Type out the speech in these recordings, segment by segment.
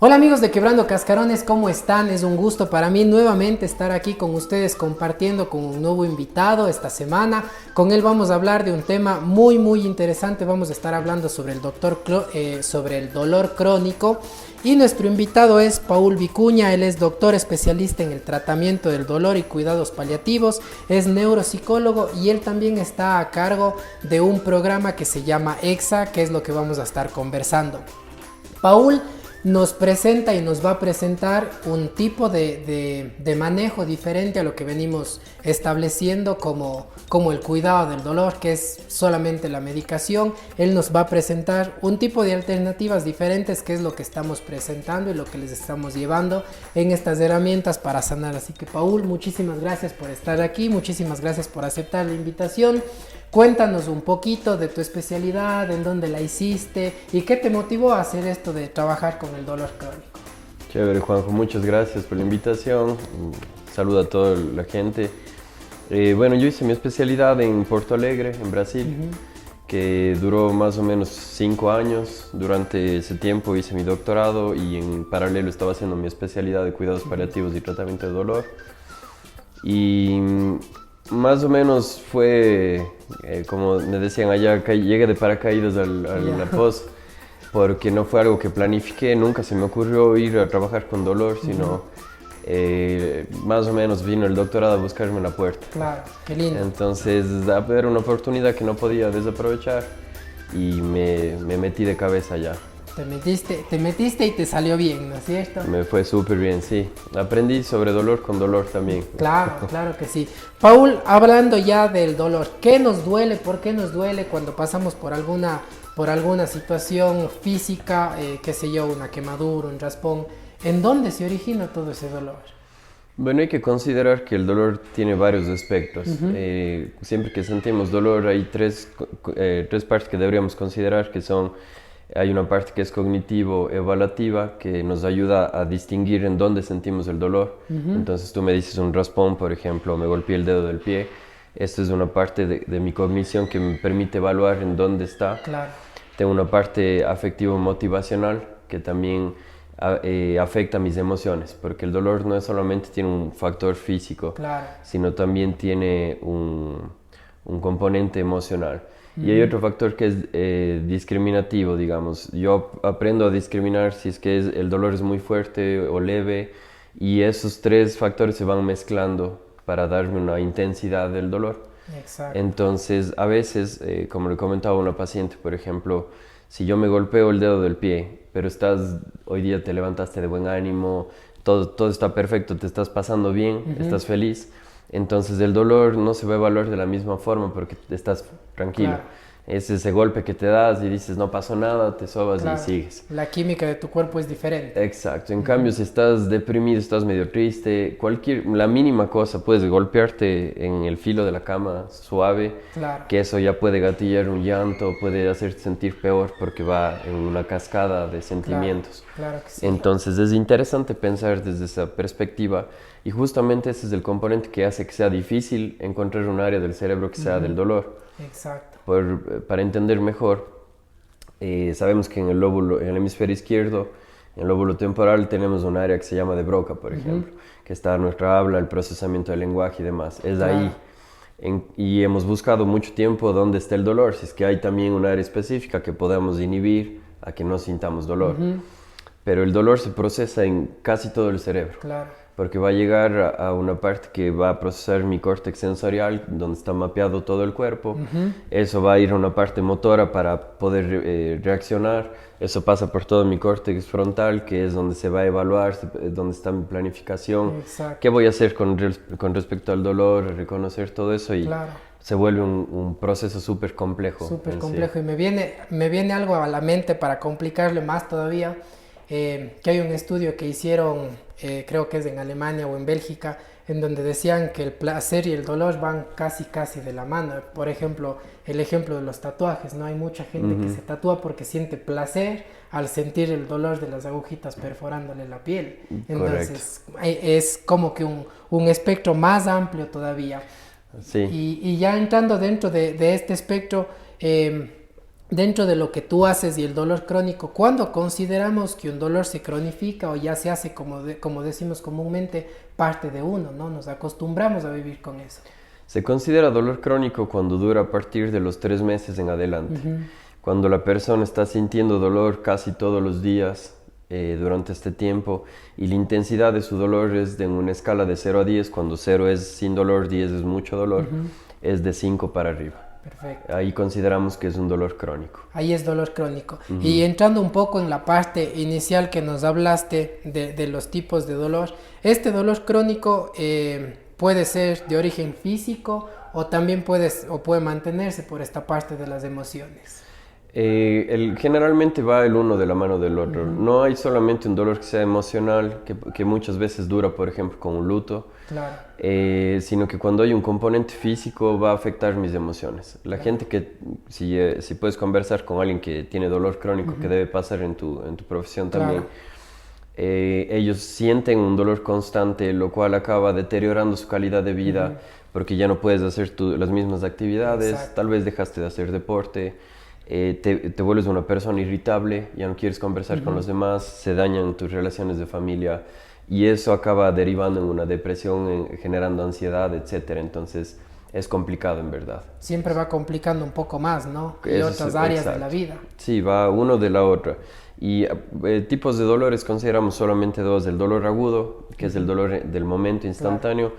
Hola amigos de Quebrando Cascarones, ¿cómo están? Es un gusto para mí nuevamente estar aquí con ustedes compartiendo con un nuevo invitado esta semana. Con él vamos a hablar de un tema muy interesante. Vamos a estar hablando sobre sobre el dolor crónico. Y nuestro invitado es Paul Vicuña. Él es doctor especialista en el tratamiento del dolor y cuidados paliativos. Es neuropsicólogo y él también está a cargo de un programa que se llama EXA, que es lo que vamos a estar conversando. Paul nos presenta y nos va a presentar un tipo de manejo diferente a lo que venimos estableciendo como el cuidado del dolor, que es solamente la medicación. Él nos va a presentar un tipo de alternativas diferentes, que es lo que estamos presentando y lo que les estamos llevando en estas herramientas para sanar. Así que Paul, muchísimas gracias por estar aquí, muchísimas gracias por aceptar la invitación. Cuéntanos un poquito de tu especialidad, en dónde la hiciste y qué te motivó a hacer esto de trabajar con el dolor crónico. Chévere, Juanjo, muchas gracias por la invitación. Saludo a toda la gente. Bueno, yo hice mi especialidad en Porto Alegre, en Brasil, que duró más o menos 5 años. Durante ese tiempo hice mi doctorado y en paralelo estaba haciendo mi especialidad de cuidados paliativos y tratamiento de dolor. Y más o menos fue, como me decían allá, llegué de paracaídas a la pos, porque no fue algo que planifiqué, nunca se me ocurrió ir a trabajar con dolor, sino más o menos vino el doctorado a buscarme la puerta. Claro, qué lindo. Entonces era una oportunidad que no podía desaprovechar y me metí de cabeza allá. Te metiste y te salió bien, ¿no es cierto? Me fue súper bien, sí. Aprendí sobre dolor con dolor también. Claro que sí. Paul, hablando ya del dolor, ¿qué nos duele? ¿Por qué nos duele cuando pasamos por alguna situación física, qué sé yo, una quemadura, un raspón? ¿En dónde se origina todo ese dolor? Bueno, hay que considerar que el dolor tiene varios aspectos. Siempre que sentimos dolor hay tres partes que deberíamos considerar, que son: hay una parte que es cognitivo-evaluativa, que nos ayuda a distinguir en dónde sentimos el dolor. Entonces tú me dices un raspón, por ejemplo, me golpeé el dedo del pie. Esta es una parte de mi cognición que me permite evaluar en dónde está. Claro. Tengo una parte afectivo-motivacional que también afecta mis emociones, porque el dolor no es solamente tiene un factor físico, Claro, sino también tiene un componente emocional. Y hay otro factor que es discriminativo, digamos. Yo aprendo a discriminar si es que el dolor es muy fuerte o leve, y esos tres factores se van mezclando para darme una intensidad del dolor. exacto. Entonces, a veces, como le comentaba a una paciente, por ejemplo, si yo me golpeo el dedo del pie, pero hoy día te levantaste de buen ánimo, todo está perfecto, te estás pasando bien, estás feliz, entonces el dolor no se va a evaluar de la misma forma porque estás tranquilo. Claro. Es ese golpe que te das y dices no pasó nada, te sobas y sigues. La química de tu cuerpo es diferente. Exacto. En cambio, si estás deprimido, estás medio triste, la mínima cosa, puedes golpearte en el filo de la cama suave, Claro. que eso ya puede gatillar un llanto, puede hacerte sentir peor porque va en una cascada de sentimientos. Claro que sí. Entonces es interesante pensar desde esa perspectiva, y justamente ese es el componente que hace que sea difícil encontrar un área del cerebro que sea del dolor. Exacto. Para entender mejor, sabemos que en el hemisferio izquierdo, en el lóbulo temporal, tenemos un área que se llama de Broca, por ejemplo, que está nuestra habla, el procesamiento del lenguaje y demás. Es ahí. Y hemos buscado mucho tiempo dónde está el dolor, si es que hay también un área específica que podamos inhibir a que no sintamos dolor. Pero el dolor se procesa en casi todo el cerebro. Claro. Porque va a llegar a una parte que va a procesar mi córtex sensorial, donde está mapeado todo el cuerpo. Eso va a ir a una parte motora para poder reaccionar. Eso pasa por todo mi córtex frontal, que es donde se va a evaluar, donde está mi planificación. Exacto. ¿Qué voy a hacer con respecto al dolor? Reconocer todo eso, y se vuelve un proceso súper complejo. Súper complejo. Y me viene algo a la mente para complicarle más todavía. Que hay un estudio que hicieron, creo que es en Alemania o en Bélgica, en donde decían que el placer y el dolor van casi de la mano. Por ejemplo, el ejemplo de los tatuajes, ¿no? Hay mucha gente que se tatúa porque siente placer al sentir el dolor de las agujitas perforándole la piel. Entonces, es como que un espectro más amplio todavía. Sí. Y ya entrando dentro de este espectro, dentro de lo que tú haces y el dolor crónico, ¿cuándo consideramos que un dolor se cronifica o ya se hace, como decimos comúnmente, parte de uno, ¿no? Nos acostumbramos a vivir con eso. Se considera dolor crónico cuando dura a partir de los 3 meses en adelante. Cuando la persona está sintiendo dolor casi todos los días durante este tiempo y la intensidad de su dolor es de una escala de 0 a 10, cuando 0 es sin dolor, 10 es mucho dolor, es de 5 para arriba. Perfecto. Ahí consideramos que es un dolor crónico. Ahí es dolor crónico. Y entrando un poco en la parte inicial que nos hablaste de los tipos de dolor, este dolor crónico puede ser de origen físico o también puede mantenerse por esta parte de las emociones. Generalmente va el uno de la mano del otro. No hay solamente un dolor que sea emocional, que muchas veces dura, por ejemplo, con un luto, Claro. Sino que cuando hay un componente físico va a afectar mis emociones. La gente que, si puedes conversar con alguien que tiene dolor crónico, que debe pasar en tu profesión también, ellos sienten un dolor constante, lo cual acaba deteriorando su calidad de vida, porque ya no puedes hacer las mismas actividades. Exacto. Tal vez dejaste de hacer deporte. Te vuelves una persona irritable, ya no quieres conversar con los demás, se dañan tus relaciones de familia y eso acaba derivando en una depresión, generando ansiedad, etc. Entonces es complicado en verdad. Siempre va complicando un poco más, ¿no? Y Eso otras es, áreas exacto. de la vida. Sí, va uno de la otra. Y tipos de dolores consideramos solamente dos: el dolor agudo, que es el dolor del momento instantáneo,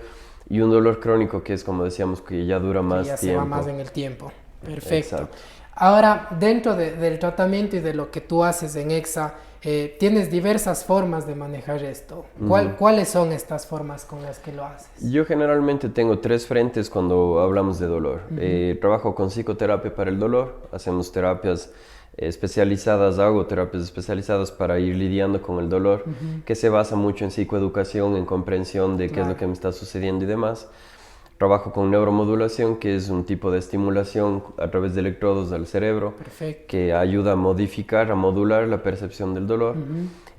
y un dolor crónico, que es, como decíamos, que ya dura más Que ya tiempo. se va más en el tiempo. Perfecto. Exacto. Ahora, dentro del tratamiento y de lo que tú haces en EXA, tienes diversas formas de manejar esto. ¿Cuáles son estas formas con las que lo haces? Yo generalmente tengo 3 frentes cuando hablamos de dolor. Trabajo con psicoterapia para el dolor, hacemos terapias especializadas, hago terapias especializadas para ir lidiando con el dolor, que se basa mucho en psicoeducación, en comprensión de qué es lo que me está sucediendo y demás. Trabajo con neuromodulación, que es un tipo de estimulación a través de electrodos al cerebro. Perfecto. Que ayuda a modificar, a modular la percepción del dolor.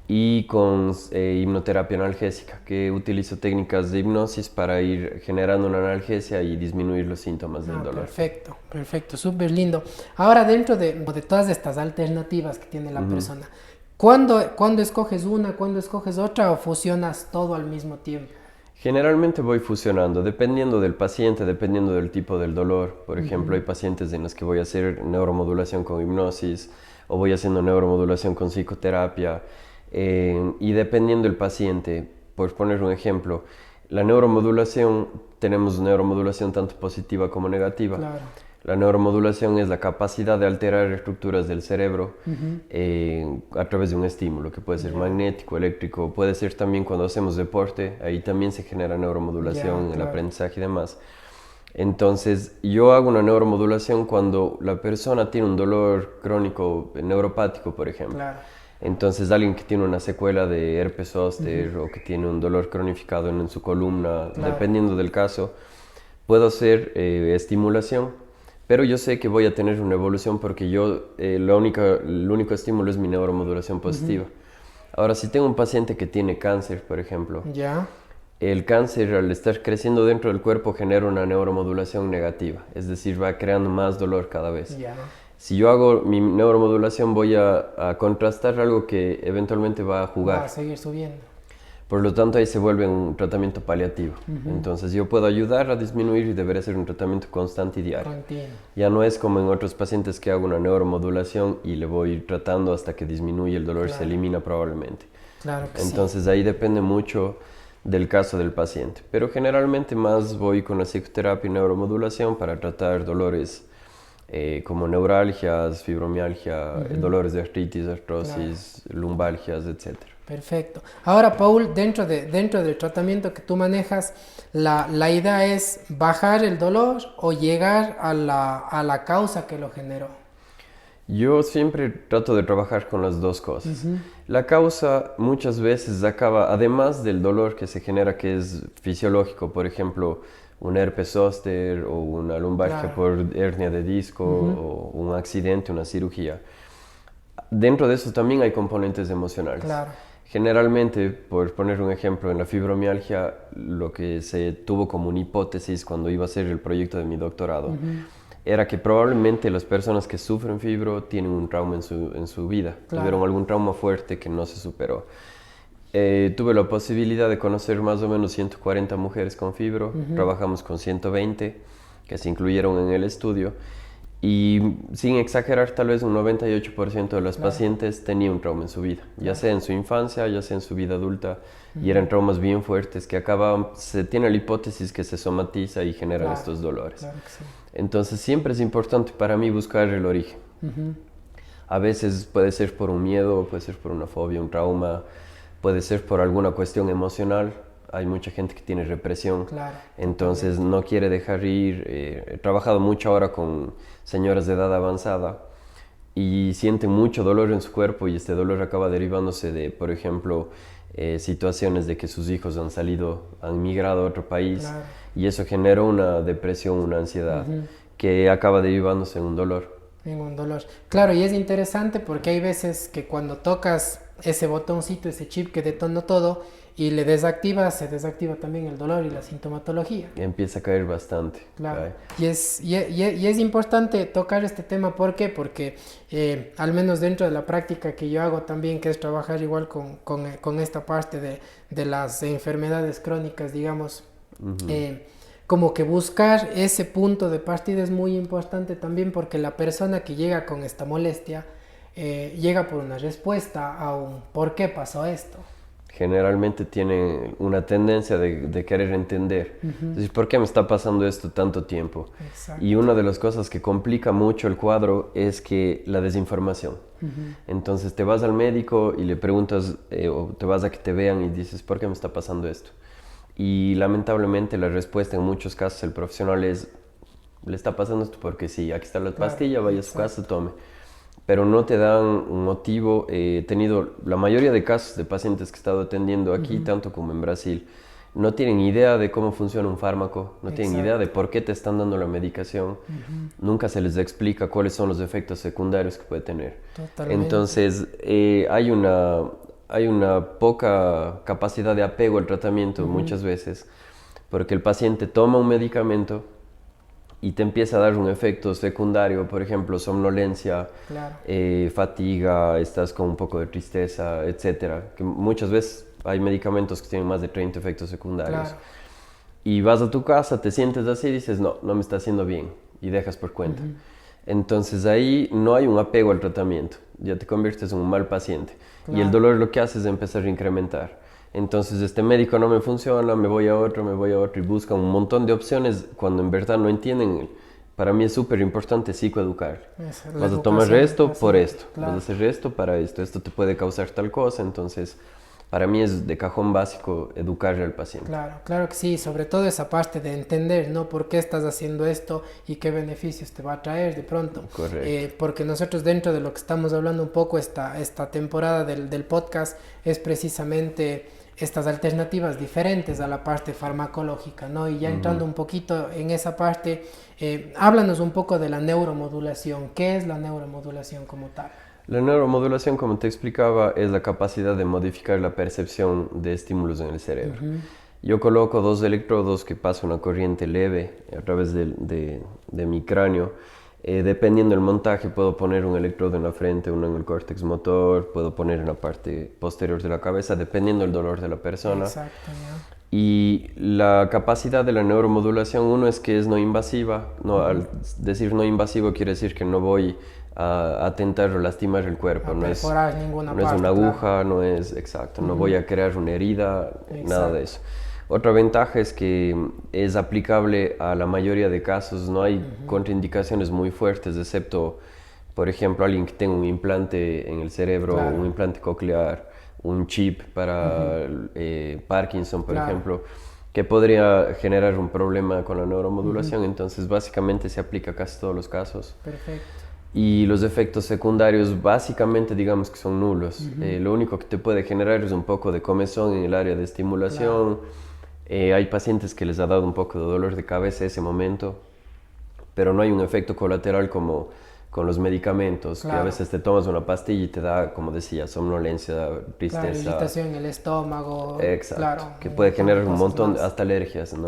Y con hipnoterapia analgésica, que utilizo técnicas de hipnosis para ir generando una analgesia y disminuir los síntomas del dolor. Perfecto, perfecto, súper lindo. Ahora, dentro de todas estas alternativas que tiene la persona, ¿cuándo escoges una, cuándo escoges otra o fusionas todo al mismo tiempo? Generalmente voy fusionando, dependiendo del paciente, dependiendo del tipo del dolor. Por ejemplo, hay pacientes en los que voy a hacer neuromodulación con hipnosis o voy haciendo neuromodulación con psicoterapia. Y dependiendo del paciente, por poner un ejemplo, la neuromodulación, tenemos neuromodulación tanto positiva como negativa. Claro. La neuromodulación es la capacidad de alterar estructuras del cerebro a través de un estímulo, que puede ser magnético, eléctrico, puede ser también cuando hacemos deporte, ahí también se genera neuromodulación, el aprendizaje y demás. Entonces, yo hago una neuromodulación cuando la persona tiene un dolor crónico neuropático, por ejemplo. Claro. Entonces, alguien que tiene una secuela de herpes zóster o que tiene un dolor cronificado en su columna, dependiendo del caso, puedo hacer estimulación. Pero yo sé que voy a tener una evolución porque el único estímulo es mi neuromodulación positiva. Ahora, si tengo un paciente que tiene cáncer, por ejemplo, el cáncer, al estar creciendo dentro del cuerpo, genera una neuromodulación negativa, es decir, va creando más dolor cada vez. Si yo hago mi neuromodulación, voy a contrastar algo que eventualmente va a jugar. Va a seguir subiendo. Por lo tanto, ahí se vuelve un tratamiento paliativo. Entonces, yo puedo ayudar a disminuir y debería ser un tratamiento constante y diario. Continuo. Ya no es como en otros pacientes que hago una neuromodulación y le voy tratando hasta que disminuye el dolor, se elimina probablemente. Claro que Entonces, ahí depende mucho del caso del paciente. Pero generalmente más voy con la psicoterapia y neuromodulación para tratar dolores como neuralgias, fibromialgia, dolores de artritis, artrosis, lumbalgias, etc. Perfecto. Ahora, Paul, dentro del tratamiento que tú manejas, la idea es bajar el dolor o llegar a la causa que lo generó. Yo siempre trato de trabajar con las dos cosas. La causa muchas veces acaba, además del dolor que se genera, que es fisiológico, por ejemplo, un herpes zóster o una lumbalgia por hernia de disco o un accidente, una cirugía. Dentro de eso también hay componentes emocionales. Claro. Generalmente, por poner un ejemplo, en la fibromialgia, lo que se tuvo como una hipótesis cuando iba a hacer el proyecto de mi doctorado, era que probablemente las personas que sufren fibro tienen un trauma en su vida, tuvieron algún trauma fuerte que no se superó. Tuve la posibilidad de conocer más o menos 140 mujeres con fibro, trabajamos con 120 que se incluyeron en el estudio y sin exagerar tal vez un 98% de los pacientes tenía un trauma en su vida, ya sea en su infancia, ya sea en su vida adulta y eran traumas bien fuertes que acababan, se tiene la hipótesis que se somatiza y generan estos dolores. Claro que sí. Entonces siempre es importante para mí buscar el origen. A veces puede ser por un miedo, puede ser por una fobia, un trauma, puede ser por alguna cuestión emocional. Hay mucha gente que tiene represión, entonces no quiere dejar ir. He trabajado mucho ahora con señoras de edad avanzada y sienten mucho dolor en su cuerpo y este dolor acaba derivándose de, por ejemplo, situaciones de que sus hijos han migrado a otro país y eso genera una depresión, una ansiedad que acaba derivándose en un dolor. En un dolor. Claro, y es interesante porque hay veces que cuando tocas ese botoncito, ese chip que detona todo y le desactivas, se desactiva también el dolor y la sintomatología. Y empieza a caer bastante. Claro. Y es importante tocar este tema. ¿Por qué? Porque al menos dentro de la práctica que yo hago también, que es trabajar igual con esta parte de las enfermedades crónicas, digamos, como que buscar ese punto de partida es muy importante también porque la persona que llega con esta molestia llega por una respuesta a un ¿por qué pasó esto? Generalmente tiene una tendencia de querer entender. Es decir, ¿por qué me está pasando esto tanto tiempo? Exacto. Y una de las cosas que complica mucho el cuadro es que la desinformación. Entonces te vas al médico y le preguntas o te vas a que te vean y dices ¿por qué me está pasando esto? Y lamentablemente la respuesta en muchos casos el profesional es le está pasando esto porque sí, aquí está la pastilla, vaya a su casa, tome. Pero no te dan un motivo. He tenido la mayoría de casos de pacientes que he estado atendiendo aquí, tanto como en Brasil, no tienen idea de cómo funciona un fármaco, no tienen idea de por qué te están dando la medicación, nunca se les explica cuáles son los efectos secundarios que puede tener. Totalmente. Entonces hay una poca capacidad de apego al tratamiento muchas veces, porque el paciente toma un medicamento y te empieza a dar un efecto secundario, por ejemplo, somnolencia, fatiga, estás con un poco de tristeza, etcétera. Que muchas veces hay medicamentos que tienen más de 30 efectos secundarios. Y vas a tu casa, te sientes así y dices, no me está haciendo bien, y dejas por cuenta. Entonces ahí no hay un apego al tratamiento, ya te conviertes en un mal paciente. Y el dolor lo que hace es empezar a incrementar. Entonces este médico no me funciona, me voy a otro y buscan un montón de opciones cuando en verdad no entienden. Para mí es súper importante psicoeducar. Vas a tomar esto por esto, vas a hacer esto para esto te puede causar tal cosa, entonces para mí es de cajón básico educar al paciente. Claro que sí, sobre todo esa parte de entender, ¿no? ¿Por qué estás haciendo esto y qué beneficios te va a traer de pronto? Correcto. Porque nosotros dentro de lo que estamos hablando un poco esta temporada del podcast es precisamente estas alternativas diferentes a la parte farmacológica, ¿no? Y ya entrando un poquito en esa parte, háblanos un poco de la neuromodulación. ¿Qué es la neuromodulación como tal? La neuromodulación, como te explicaba, es la capacidad de modificar la percepción de estímulos en el cerebro. Yo coloco 2 electrodos que pasan una corriente leve a través de mi cráneo. Dependiendo del montaje, puedo poner un electrodo en la frente, uno en el córtex motor, puedo poner en la parte posterior de la cabeza, dependiendo del dolor de la persona. Exacto, ya. Y la capacidad de la neuromodulación, uno es que es no invasiva. Al decir no invasivo quiere decir que no voy a atentar o lastimar el cuerpo. No es una aguja, no es exacto, no voy a crear una herida, nada de eso. Otra ventaja es que es aplicable a la mayoría de casos, no hay contraindicaciones muy fuertes, excepto, por ejemplo, alguien que tenga un implante en el cerebro, un implante coclear, un chip para Parkinson, por ejemplo, que podría generar un problema con la neuromodulación. Entonces, básicamente se aplica a casi todos los casos. Perfecto. Y los efectos secundarios básicamente digamos que son nulos. Lo único que te puede generar es un poco de comezón en el área de estimulación. Hay pacientes que les ha dado un poco de dolor de cabeza ese momento, pero no hay un efecto colateral como con los medicamentos, que a veces te tomas una pastilla y te da, como decía, somnolencia, tristeza. Irritación en el estómago. Exacto, que puede generar un montón, hasta alergias, ¿no?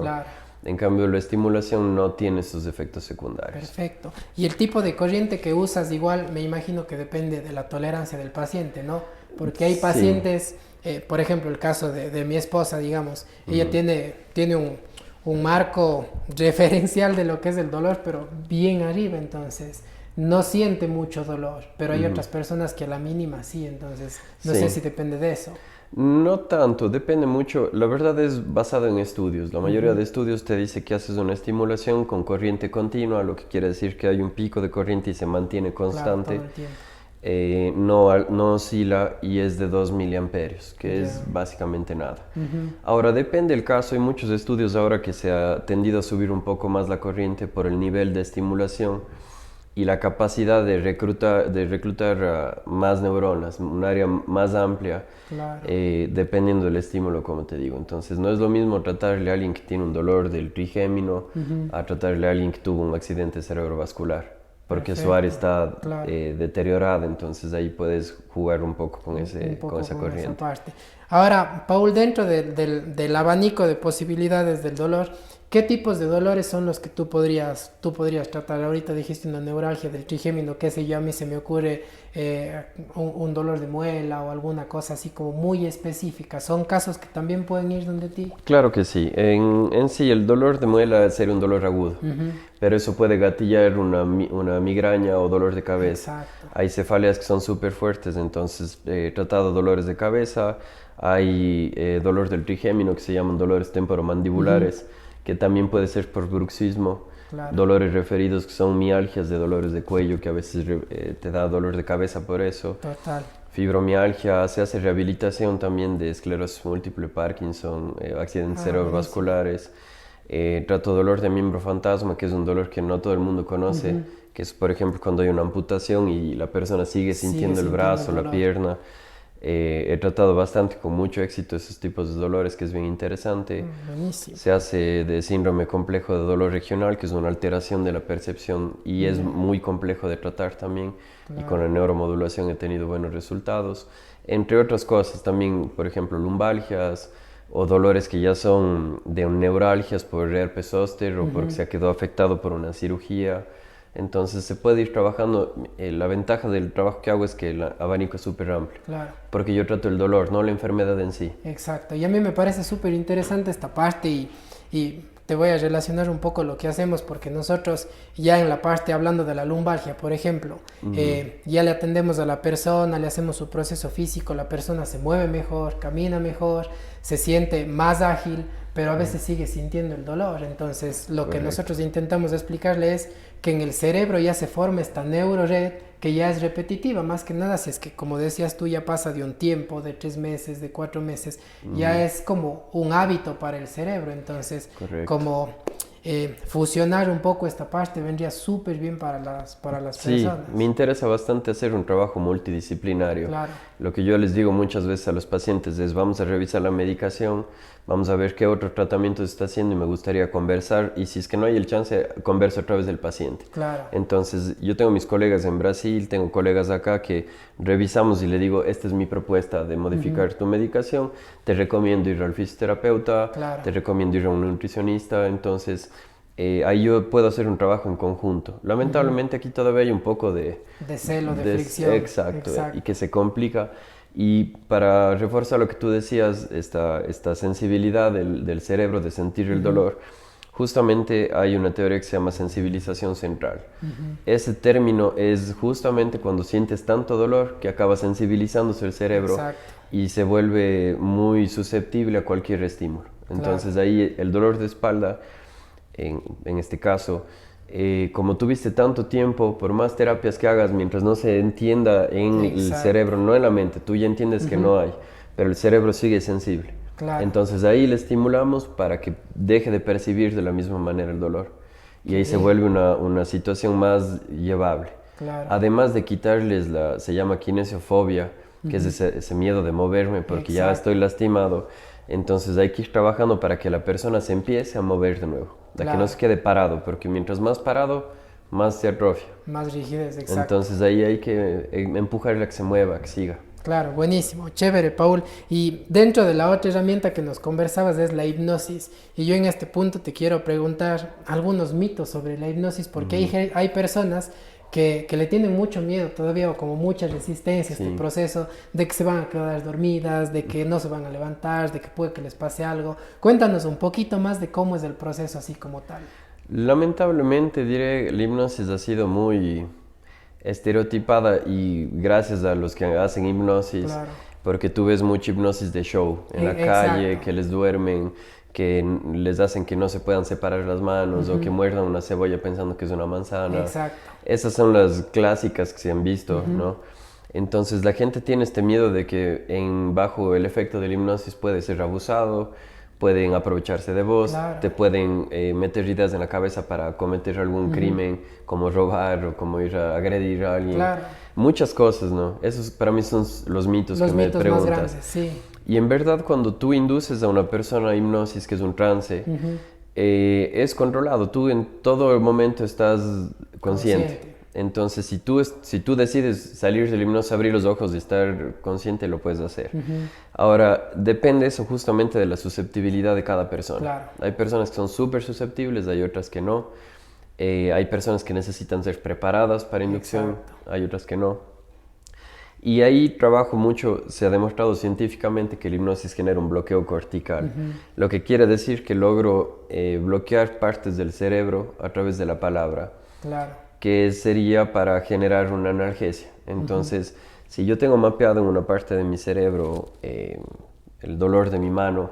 En cambio, la estimulación no tiene esos efectos secundarios. Perfecto. Y el tipo de corriente que usas igual me imagino que depende de la tolerancia del paciente, ¿no? Porque hay pacientes, por ejemplo, el caso de mi esposa, digamos, ella tiene un marco referencial de lo que es el dolor, pero bien arriba, entonces no siente mucho dolor, pero hay otras personas que a la mínima sí, entonces no sé si depende de eso. No tanto, depende mucho. La verdad es basado en estudios. La mayoría de estudios te dice que haces una estimulación con corriente continua, lo que quiere decir que hay un pico de corriente y se mantiene constante. Claro, todo el tiempo. No oscila y es de 2 miliamperios, que es básicamente nada. Ahora, depende del caso. Hay muchos estudios ahora que se ha tendido a subir un poco más la corriente por el nivel de estimulación y la capacidad de reclutar más neuronas, un área más amplia, dependiendo del estímulo, como te digo. Entonces, no es lo mismo tratarle a alguien que tiene un dolor del trigémino a tratarle a alguien que tuvo un accidente cerebrovascular, porque su área está deteriorada, entonces ahí puedes jugar un poco con esa corriente. Esa parte. Ahora, Paul, dentro del abanico de posibilidades del dolor, ¿qué tipos de dolores son los que tú podrías tratar? Ahorita dijiste una neuralgia del trigémino, qué sé yo, a mí se me ocurre un dolor de muela o alguna cosa así como muy específica. ¿Son casos que también pueden ir donde ti? Claro que sí. En sí, el dolor de muela sería un dolor agudo, pero eso puede gatillar una migraña o dolor de cabeza. Exacto. Hay cefaleas que son súper fuertes, entonces tratado dolores de cabeza. Hay dolor del trigémino que se llaman dolores temporomandibulares, que también puede ser por bruxismo, dolores referidos que son mialgias de dolores de cuello, que a veces te da dolor de cabeza por eso. Total. Fibromialgia, se hace rehabilitación también de esclerosis múltiple, Parkinson, accidentes cerebrovasculares. Trato dolor de miembro fantasma, que es un dolor que no todo el mundo conoce, que es por ejemplo cuando hay una amputación y la persona sigue sintiendo el brazo, la pierna. He tratado bastante con mucho éxito esos tipos de dolores, que es bien interesante. Buenísimo. Se hace de síndrome complejo de dolor regional, que es una alteración de la percepción y es muy complejo de tratar también. Y con la neuromodulación he tenido buenos resultados. Entre otras cosas también, por ejemplo, lumbalgias o dolores que ya son de neuralgias por herpes zóster o porque se quedó afectado por una cirugía. Entonces se puede ir trabajando. La ventaja del trabajo que hago es que el abanico es súper amplio. Claro. Porque yo trato el dolor, no la enfermedad en sí. Exacto. Y a mí me parece súper interesante esta parte y te voy a relacionar un poco lo que hacemos, porque nosotros ya en la parte hablando de la lumbalgia, por ejemplo, ya le atendemos a la persona, le hacemos su proceso físico, la persona se mueve mejor, camina mejor, se siente más ágil, pero a veces sigue sintiendo el dolor. Entonces, lo que nosotros intentamos explicarle es que en el cerebro ya se forma esta neurored que ya es repetitiva, más que nada si es que, como decías tú, ya pasa de un tiempo, de 3 meses, de 4 meses, ya es como un hábito para el cerebro. Entonces, como fusionar un poco esta parte vendría súper bien para las personas. Sí, me interesa bastante hacer un trabajo multidisciplinario. Claro. Lo que yo les digo muchas veces a los pacientes es: vamos a revisar la medicación, vamos a ver qué otro tratamiento se está haciendo y me gustaría conversar, y si es que no hay el chance, converso a través del paciente. Claro. Entonces, yo tengo mis colegas en Brasil, tengo colegas acá que revisamos y le digo: esta es mi propuesta de modificar tu medicación, te recomiendo ir al fisioterapeuta, te recomiendo ir a un nutricionista. Entonces, ahí yo puedo hacer un trabajo en conjunto. Lamentablemente aquí todavía hay un poco de celo, de fricción. Exacto, y que se complica. Y para reforzar lo que tú decías, esta sensibilidad del cerebro de sentir el dolor, justamente hay una teoría que se llama sensibilización central. Ese término es justamente cuando sientes tanto dolor que acaba sensibilizándose el cerebro y se vuelve muy susceptible a cualquier estímulo. Entonces ahí el dolor de espalda, en este caso, como tuviste tanto tiempo, por más terapias que hagas, mientras no se entienda en el cerebro, no en la mente, tú ya entiendes que no hay, pero el cerebro sigue sensible. Entonces ahí le estimulamos para que deje de percibir de la misma manera el dolor. Y ahí se vuelve una situación más llevable. Además de quitarles se llama kinesiofobia, que es ese miedo de moverme porque ya estoy lastimado. Entonces hay que ir trabajando para que la persona se empiece a mover de nuevo, que no se quede parado, porque mientras más parado, más se atrofia. Más rigidez, exacto. Entonces ahí hay que empujarle a que se mueva, que siga. Claro, buenísimo, chévere, Paul. Y dentro de la otra herramienta que nos conversabas es la hipnosis. Y yo en este punto te quiero preguntar algunos mitos sobre la hipnosis, porque hay personas que le tienen mucho miedo todavía o como mucha resistencia a este Sí. proceso de que se van a quedar dormidas, de que no se van a levantar, de que puede que les pase algo. Cuéntanos un poquito más de cómo es el proceso así como tal. Lamentablemente, diré, la hipnosis ha sido muy estereotipada y gracias a los que hacen hipnosis, Claro, porque tú ves mucha hipnosis de show en la calle, exacto. que les duermen, que les hacen que no se puedan separar las manos o que muerdan una cebolla pensando que es una manzana. Exacto. Esas son las clásicas que se han visto, ¿no? Entonces la gente tiene este miedo de que bajo el efecto de la hipnosis puede ser abusado, pueden aprovecharse de vos, Claro, te pueden meter ideas en la cabeza para cometer algún crimen, como robar o como ir a agredir a alguien. claro. Muchas cosas, ¿no? Esos para mí son los mitos Los que me mitos más preguntas. grandes, sí. Y en verdad cuando tú induces a una persona a hipnosis, que es un trance, es controlado. Tú en todo momento estás consciente. Entonces, si tú decides salir del hipnosis, abrir los ojos y estar consciente, lo puedes hacer. Ahora, depende eso justamente de la susceptibilidad de cada persona. Claro. Hay personas que son súper susceptibles, hay otras que no. Hay personas que necesitan ser preparadas para inducción, Exacto. hay otras que no. Y ahí trabajo mucho, se ha demostrado científicamente que la hipnosis genera un bloqueo cortical, lo que quiere decir que logro bloquear partes del cerebro a través de la palabra, Claro. que sería para generar una analgesia. Entonces, si yo tengo mapeado en una parte de mi cerebro el dolor de mi mano,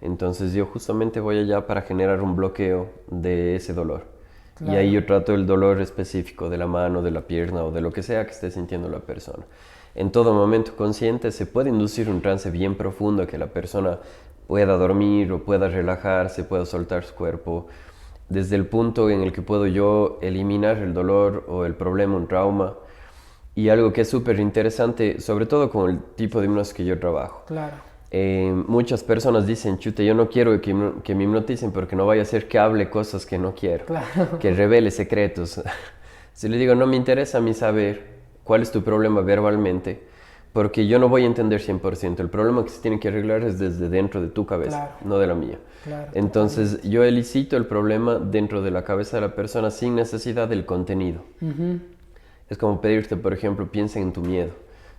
entonces yo justamente voy allá para generar un bloqueo de ese dolor. Claro. Y ahí yo trato el dolor específico de la mano, de la pierna o de lo que sea que esté sintiendo la persona. En todo momento consciente se puede inducir un trance bien profundo que la persona pueda dormir o pueda relajarse, pueda soltar su cuerpo, desde el punto en el que puedo yo eliminar el dolor o el problema, un trauma. Y algo que es súper interesante, sobre todo con el tipo de hipnosis que yo trabajo. Claro. Muchas personas dicen, chute, yo no quiero que me hipnoticen porque no vaya a ser que hable cosas que no quiero, Claro. que revele secretos. Si le digo, no me interesa a mí saber cuál es tu problema verbalmente, porque yo no voy a entender 100%. El problema que se tiene que arreglar es desde dentro de tu cabeza, Claro. no de la mía. Claro, Entonces yo elicito el problema dentro de la cabeza de la persona sin necesidad del contenido. Es como pedirte, por ejemplo, piensa en tu miedo.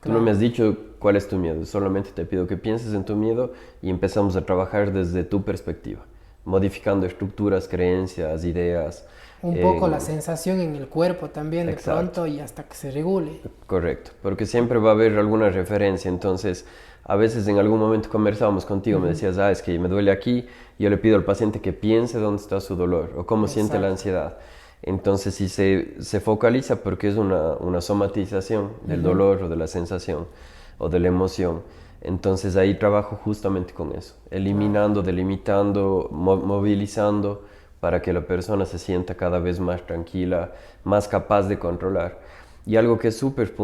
Tú no me has dicho cuál es tu miedo, solamente te pido que pienses en tu miedo y empezamos a trabajar desde tu perspectiva, modificando estructuras, creencias, ideas. Un poco la sensación en el cuerpo también de Exacto. pronto y hasta que se regule. Correcto, porque siempre va a haber alguna referencia, entonces a veces en algún momento conversábamos contigo, me decías, es que me duele aquí, yo le pido al paciente que piense dónde está su dolor o cómo siente la ansiedad. Entonces si se focaliza porque es una somatización del dolor o de la sensación o de la emoción, entonces ahí trabajo justamente con eso, eliminando, delimitando, movilizando para que la persona se sienta cada vez más tranquila, más capaz de controlar. Y algo que es súper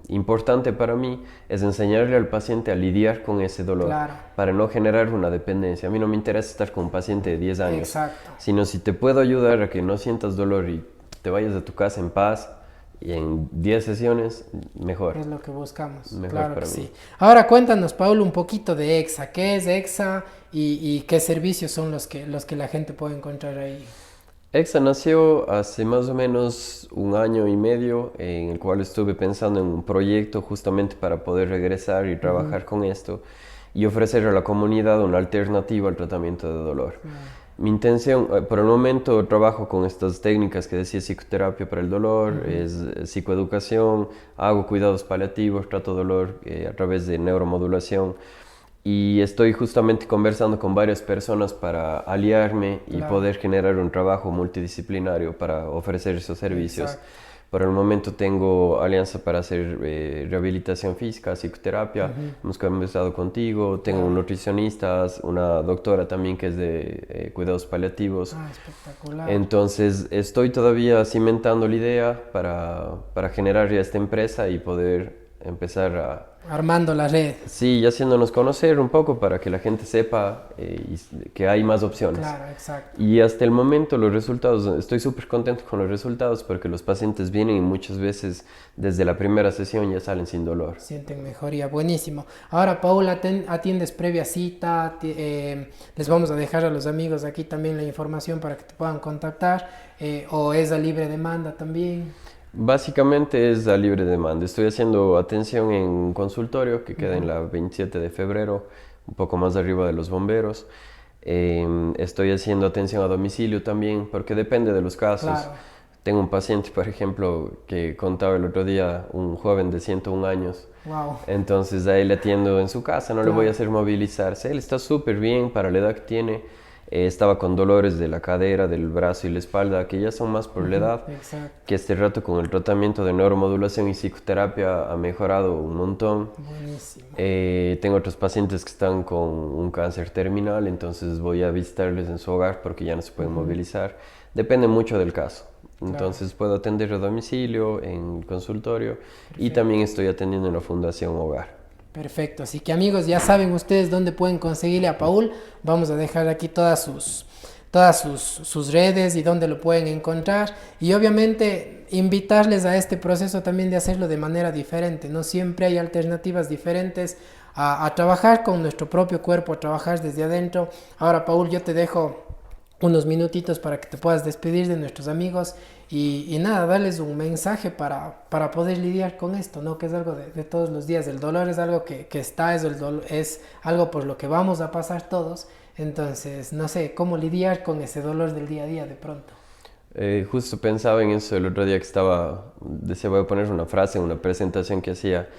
importante para mí es enseñarle al paciente a lidiar con ese dolor, Claro. para no generar una dependencia. A mí no me interesa estar con un paciente de 10 años, Exacto. sino si te puedo ayudar a que no sientas dolor y te vayas a tu casa en paz y en 10 sesiones, mejor. Es lo que buscamos. Mejor Claro para que mí. sí. Ahora cuéntanos, Paulo, un poquito de EXA. ¿Qué es EXA y qué servicios son los que la gente puede encontrar ahí? EXA nació hace más o menos 1 año y medio, en el cual estuve pensando en un proyecto justamente para poder regresar y trabajar con esto y ofrecer a la comunidad una alternativa al tratamiento de dolor. Mi intención, por el momento trabajo con estas técnicas que decía, psicoterapia para el dolor, es psicoeducación, hago cuidados paliativos, trato dolor a través de neuromodulación. Y estoy justamente conversando con varias personas para aliarme y poder generar un trabajo multidisciplinario para ofrecer esos servicios. Exacto. Por el momento tengo alianza para hacer rehabilitación física, psicoterapia. Hemos conversado contigo. Tengo nutricionistas, una doctora también que es de cuidados paliativos. Espectacular. Entonces estoy todavía cimentando la idea para generar ya esta empresa y poder empezar a... Armando la red. Sí, y haciéndonos conocer un poco para que la gente sepa que hay más opciones. Claro, exacto. Y hasta el momento los resultados, estoy súper contento con los resultados porque los pacientes vienen y muchas veces desde la primera sesión ya salen sin dolor. Sienten mejoría, buenísimo. Ahora, Paul, atiendes previa cita, les vamos a dejar a los amigos aquí también la información para que te puedan contactar, o es a libre demanda también. Básicamente es a libre demanda. Estoy haciendo atención en un consultorio que queda en la 27 de febrero, un poco más arriba de los bomberos. Estoy haciendo atención a domicilio también, porque depende de los casos. Claro. Tengo un paciente, por ejemplo, que contaba el otro día, un joven de 101 años. Wow. Entonces a él le atiendo en su casa, no le Claro. voy a hacer movilizarse. Él está súper bien para la edad que tiene. Estaba con dolores de la cadera, del brazo y la espalda, que ya son más por la edad. Exacto. Que este rato con el tratamiento de neuromodulación y psicoterapia ha mejorado un montón. Buenísimo. Tengo otros pacientes que están con un cáncer terminal, entonces voy a visitarles en su hogar porque ya no se pueden movilizar. Depende mucho del caso. Entonces puedo atender a domicilio, en consultorio y también estoy atendiendo en la Fundación Hogar. Perfecto, así que amigos, ya saben ustedes dónde pueden conseguirle a Paul. Vamos a dejar aquí todas sus redes y dónde lo pueden encontrar. Y obviamente invitarles a este proceso también de hacerlo de manera diferente. No siempre hay alternativas diferentes a trabajar con nuestro propio cuerpo, a trabajar desde adentro. Ahora, Paul, yo te dejo unos minutitos para que te puedas despedir de nuestros amigos y nada, darles un mensaje para poder lidiar con esto, ¿no? Que es algo de todos los días. El dolor es algo que está, es algo por lo que vamos a pasar todos. Entonces, no sé, cómo lidiar con ese dolor del día a día de pronto. Justo pensaba en eso el otro día que decía, voy a poner una frase en una presentación que hacía.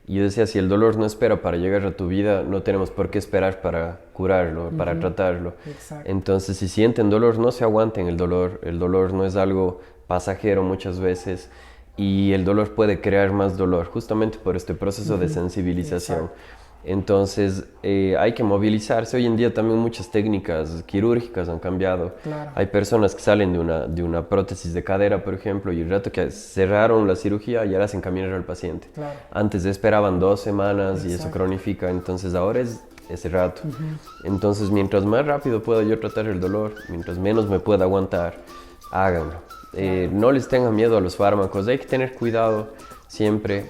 Y yo decía, si el dolor no espera para llegar a tu vida, no tenemos por qué esperar para curarlo, para tratarlo. Exacto. Entonces, si sienten dolor, no se aguanten el dolor. El dolor no es algo pasajero muchas veces y el dolor puede crear más dolor, justamente por este proceso de sensibilización. Exacto. Entonces, hay que movilizarse. Hoy en día también muchas técnicas quirúrgicas han cambiado. Claro. Hay personas que salen de una prótesis de cadera, por ejemplo, y el rato que cerraron la cirugía ya la hacen caminar al paciente. Claro. Antes esperaban 2 semanas y eso Exacto. cronifica, entonces ahora es ese rato. Entonces, mientras más rápido pueda yo tratar el dolor, mientras menos me pueda aguantar, háganlo. No les tengan miedo a los fármacos, hay que tener cuidado siempre,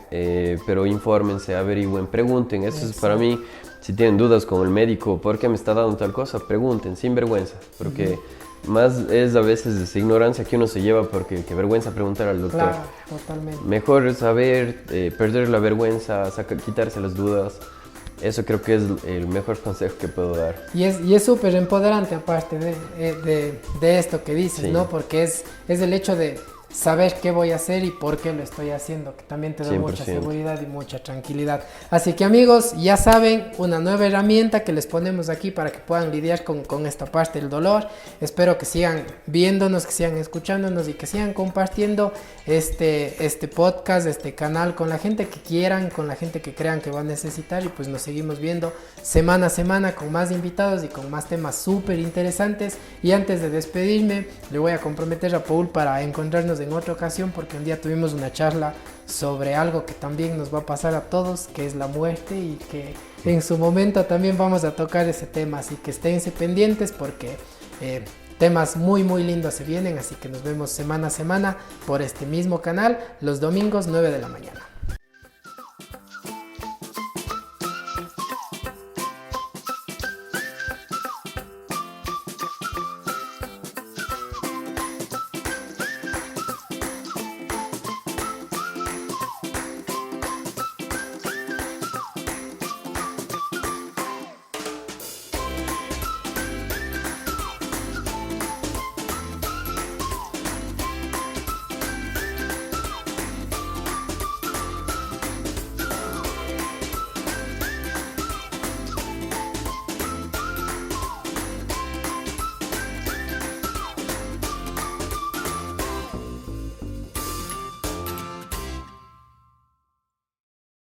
pero infórmense, averigüen, pregunten. Eso es para mí, si tienen dudas con el médico, ¿por qué me está dando tal cosa? Pregunten, sin vergüenza, porque más es a veces esa ignorancia que uno se lleva porque qué vergüenza preguntar al doctor. Claro, totalmente. Mejor es saber, perder la vergüenza, quitarse las dudas. Eso creo que es el mejor consejo que puedo dar. Y es súper empoderante aparte de esto que dices, Sí. ¿no? Porque es el hecho de saber qué voy a hacer y por qué lo estoy haciendo, que también te da 100%. mucha seguridad y mucha tranquilidad. Así que amigos, ya saben, una nueva herramienta que les ponemos aquí para que puedan lidiar con esta parte del dolor. Espero que sigan viéndonos, que sigan escuchándonos y que sigan compartiendo este podcast, este canal con la gente que quieran, con la gente que crean que va a necesitar, y pues nos seguimos viendo semana a semana con más invitados y con más temas súper interesantes. Y antes de despedirme, le voy a comprometer a Paul para encontrarnos en otra ocasión, porque un día tuvimos una charla sobre algo que también nos va a pasar a todos, que es la muerte, y que en su momento también vamos a tocar ese tema, así que esténse pendientes porque temas muy lindos se vienen, así que nos vemos semana a semana por este mismo canal los domingos 9 de la mañana.